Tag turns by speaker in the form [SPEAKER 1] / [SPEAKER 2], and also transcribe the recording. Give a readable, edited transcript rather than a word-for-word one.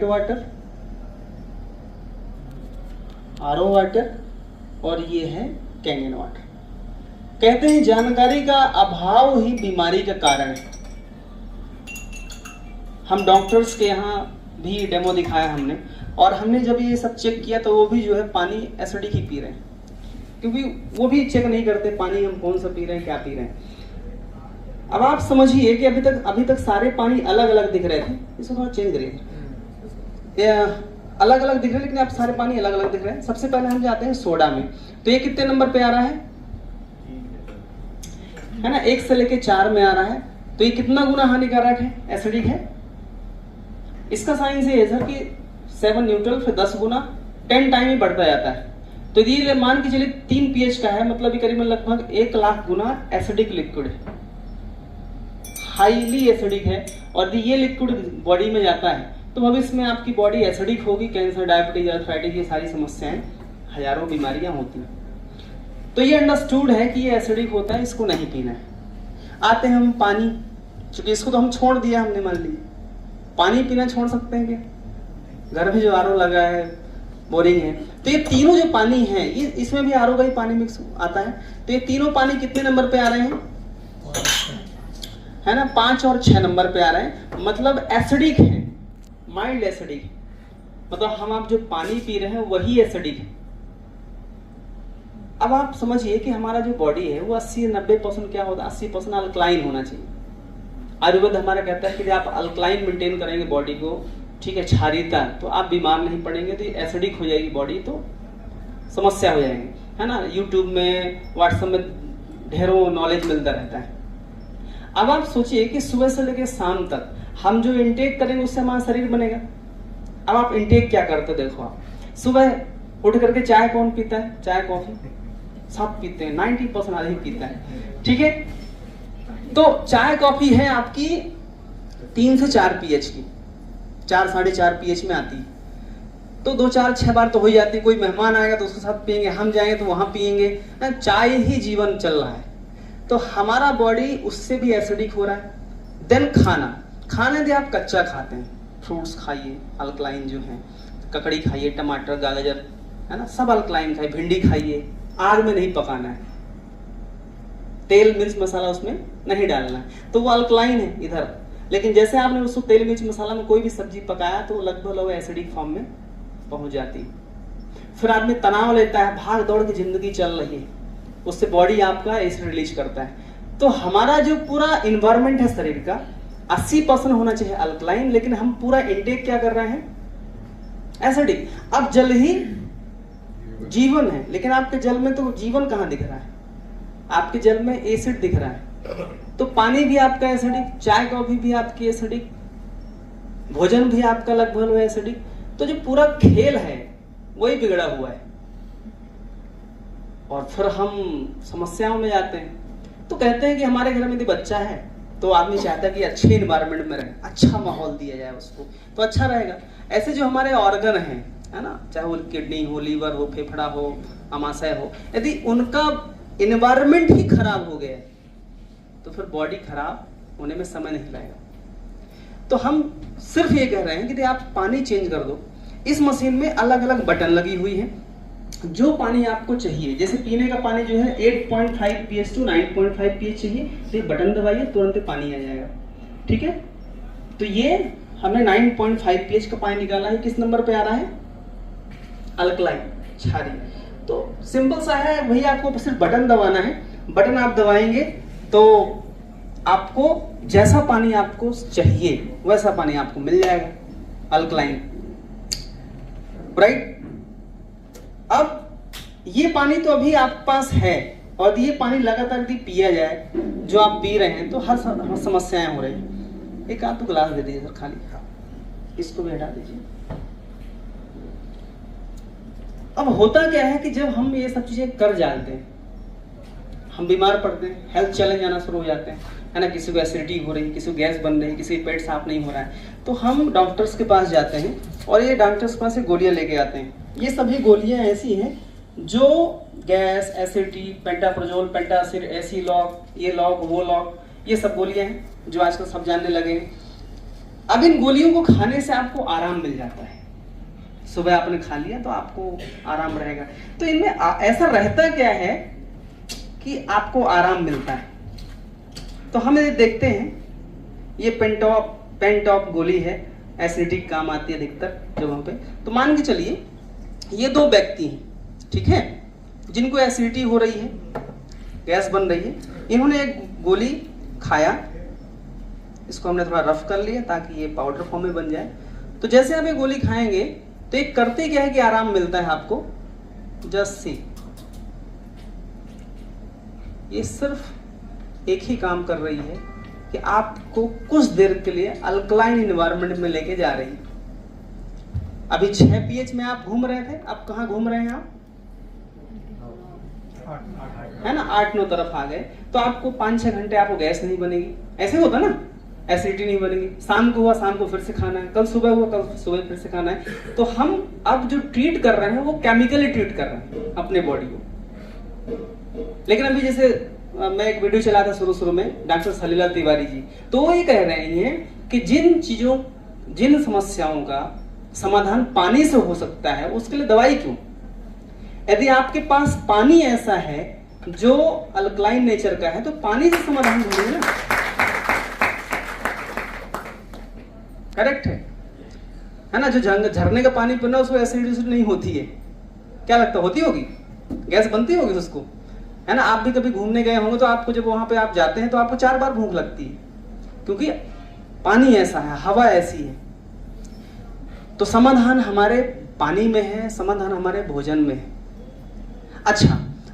[SPEAKER 1] Water, RO water और ये है कैंगन वाटर। कहते हैं जानकारी का अभाव ही बीमारी का कारण है। हम डॉक्टर्स के यहाँ भी डेमो दिखाया हमने, और हमने जब ये सब चेक किया तो वो भी जो है पानी एसिडिक ही पी रहे हैं, क्योंकि वो भी चेक नहीं करते पानी हम कौन सा पी रहे हैं, क्या पी रहे हैं। अब आप समझिए कि अभी तक सारे पानी अलग अलग दिख रहे थे, इसको थोड़ा चेंज करिए, अलग अलग दिख रहे हैं, लेकिन आप सारे पानी अलग अलग दिख रहे हैं। सबसे पहले हम जाते हैं सोडा में, तो ये कितने नंबर पे आ रहा है ना, 1 से लेके 4 में आ रहा है। तो ये कितना गुना हानिकारक है, एसिडिक है। इसका साइंस ये है सर कि 7 न्यूट्रल फिर 10 गुना 10 टाइम ही बढ़ता जाता है। तो ये मान के चलिए 3 pH का है, मतलब ये करीबन लगभग 1 लाख गुना एसिडिक लिक्विड है, हाईली एसिडिक है। और ये लिक्विड बॉडी में जाता है तो भविष्य में आपकी बॉडी एसिडिक होगी, कैंसर, डायबिटीज, आर्थराइटिस, ये सारी समस्याएं, हजारों बीमारियां होती हैं। तो ये अंडरस्टूड है कि ये एसिडिक होता है, इसको नहीं पीना है। आते हैं हम पानी, क्योंकि इसको तो हम छोड़ दिया हमने, मान लीजिए पानी पीना छोड़ सकते हैं क्या? घर में जो आरओ लगा है, बोरिंग है, तो ये तीनों जो पानी है, ये इसमें भी आरओ का ही पानी मिक्स आता है। तो ये तीनों पानी कितने नंबर पे आ रहे हैं, है ना, 5 और 6 नंबर पे आ रहे हैं। मतलब एसिडिक है, माइल्ड एसिडिक है। मतलब आप जो पानी पी रहे हैं वही एसिडिक है। अब आप समझिए कि हमारा जो बॉडी है वो 80-90% क्या होता है, 80% अल्कलाइन होना चाहिए। आयुर्वेद हमारा कहता है कि आप अल्कलाइन मेंटेन करेंगे बॉडी को, ठीक है, क्षारीयता, तो आप बीमार नहीं पड़ेंगे। तो एसिडिक हो जाएगी बॉडी तो समस्या हो जाएंगे, है ना। यूट्यूब में, व्हाट्सएप में ढेरों नॉलेज मिलता रहता है। अब आप सोचिए कि सुबह से लेकर शाम तक हम जो इंटेक करेंगे उससे हमारा शरीर बनेगा। अब आप इंटेक क्या करते, देखो आप सुबह उठ करके चाय कौन पीता है, चाय कॉफी सब पीते हैं, 90% आदमी पीता है, ठीक है। तो चाय कॉफी है आपकी 3 से 4 pH की, 4-4.5 pH में आती है। तो 2-4-6 बार तो हो जाती है। कोई मेहमान आएगा तो उसके साथ पियेंगे, हम जाएंगे तो वहां पियेंगे, चाय ही जीवन चल रहा है। तो हमारा बॉडी उससे भी एसिडिक हो रहा है। देन खाने दे आप कच्चा खाते हैं, फ्रूट्स खाइए अल्कलाइन जो है, ककड़ी खाइए, टमाटर, गाजर, है ना, सब अल्कलाइन खाइए, भिंडी खाइए। आग में नहीं पकाना है, तेल मिर्च मसाला उसमें नहीं डालना है, तो वो अल्कलाइन है इधर। लेकिन जैसे आपने उसको तेल मिर्च मसाला में कोई भी सब्जी पकाया तो लगभग एसिडिक फॉर्म में पहुंच जाती है। फिर आदमी तनाव लेता है, भाग दौड़ की जिंदगी चल रही है, उससे बॉडी आपका एसिड रिलीज करता है। तो हमारा जो पूरा इन्वायरमेंट है शरीर का 80% होना चाहिए अल्कलाइन, लेकिन हम पूरा इंटेक क्या कर रहे हैं, एसिडिक। अब जल ही जीवन है, लेकिन आपके जल में तो जीवन कहाँ दिख रहा है, आपके जल में एसिड दिख रहा है। तो पानी भी आपका एसिडिक, चाय कॉफी भी आपकी एसिडिक, भोजन भी आपका लगभग एसिडिक। तो जो पूरा खेल है वही बिगड़ा हुआ है, और फिर हम समस्याओं में जाते हैं। तो कहते हैं कि हमारे घर में यदि बच्चा है तो आदमी चाहता है कि अच्छे इन्वायरमेंट में रहे, अच्छा माहौल दिया जाए उसको, तो अच्छा रहेगा। ऐसे जो हमारे ऑर्गन हैं, है ना, चाहे वो किडनी हो, लीवर हो, फेफड़ा हो, आमाशय हो, यदि उनका इन्वायरमेंट ही खराब हो गया तो फिर बॉडी खराब होने में समय नहीं लगेगा। तो हम सिर्फ ये कह रहे हैं कि आप पानी चेंज कर दो। इस मशीन में अलग अलग बटन लगी हुई है, जो पानी आपको चाहिए, जैसे पीने का पानी जो है 8.5 pH to 9.5 pH चाहिए, तो ये बटन दबाइए तुरंत पानी आ जाएगा, ठीक है। तो ये हमने 9.5 pH का पानी निकाला है, किस नंबर पे आ रहा है, अल्कलाइन, क्षारीय। तो सिंपल सा है, वही आपको सिर्फ बटन दबाना है। बटन आप दबाएंगे तो आपको जैसा पानी आपको चाहिए वैसा पानी आपको मिल जाएगा, अल्कलाइन, राइट। अब ये पानी तो अभी आपके पास है, और ये पानी लगातार यदि पिया जाए, जो आप पी रहे हैं, तो हर समस्याएं हो रही हैं। एक आप तो गिलास दे दीजिए सर खाली, इसको भी हटा दीजिए। अब होता क्या है कि जब हम ये सब चीजें कर जाते हैं, हम बीमार पड़ते हैं, हेल्थ चैलेंज आना शुरू हो जाते हैं, है ना। किसी को एसिडिटी हो रही है, किसी को गैस बन रही है, किसी पेट साफ नहीं हो रहा है, तो हम डॉक्टर्स के पास जाते हैं, और ये डॉक्टर्स के पास से गोलियां लेके आते हैं। ये सभी गोलियां ऐसी हैं जो gas, acidity, pantoprazole, पेंटासिड, AC lock, ये लॉक, वो लॉक, ये सब गोलियां हैं जो आजकल सब जानने लगे हैं। अब इन गोलियों को खाने से आपको आराम मिल जाता है। सुबह आपने खा लिया तो आपको आराम रहेगा। तो इनमें ऐसा रहता क्या है कि आपको आराम मिलता है। तो हम ये देखते हैं, ये पेंटॉप गोली है, एसिडिटी काम आती है अधिकतर जगहों पे। तो मान के चलिए ये दो व्यक्ति हैं, ठीक है, जिनको एसिडिटी हो रही है, गैस बन रही है। इन्होंने एक गोली खाया, इसको हमने थोड़ा रफ कर लिया ताकि ये पाउडर फॉर्म में बन जाए। तो जैसे आप ये गोली खाएंगे तो ये करते क्या है कि आराम मिलता है आपको। जस्ट सी, ये सिर्फ एक ही काम कर रही है कि आपको कुछ देर के लिए अल्कलाइन एनवायरनमेंट में लेके जा रही है। अभी 6 pH में आप घूम रहे थे, अब कहाँ घूम रहे हैं आप? है ना, 8-9 तरफ आ गए। तो आपको 5-6 घंटे आपको गैस नहीं बनेगी, ऐसे होता ना, एसिडिटी नहीं बनेगी। शाम को हुआ, शाम को फिर से खाना है, कल सुबह हुआ, कल सुबह फिर से खाना है। तो हम अब जो ट्रीट कर रहे हैं वो केमिकली ट्रीट कर रहे हैं अपने बॉडी को। लेकिन अभी जैसे मैं एक वीडियो चला था शुरू में, डॉक्टर सलीला तिवारी जी, तो वो ये कह रहे हैं कि जिन समस्याओं का समाधान पानी से हो सकता है उसके लिए दवाई क्यों? यदि आपके पास पानी ऐसा है जो अल्कलाइन नेचर का है तो पानी से समाधान ढूंढिए ना। करेक्ट है ना। जो झरने का पानी पीना उसको एसिडिटी नहीं होती है, क्या लगता, होती होगी? गैस बनती होगी उसको, है ना। आप भी कभी घूमने गए होंगे तो आपको जब वहां पे आप जाते हैं तो आपको 4 बार भूख लगती है, क्योंकि पानी ऐसा है, हवा ऐसी है। तो समाधान हमारे पानी में है, समाधान हमारे भोजन में है। अच्छा,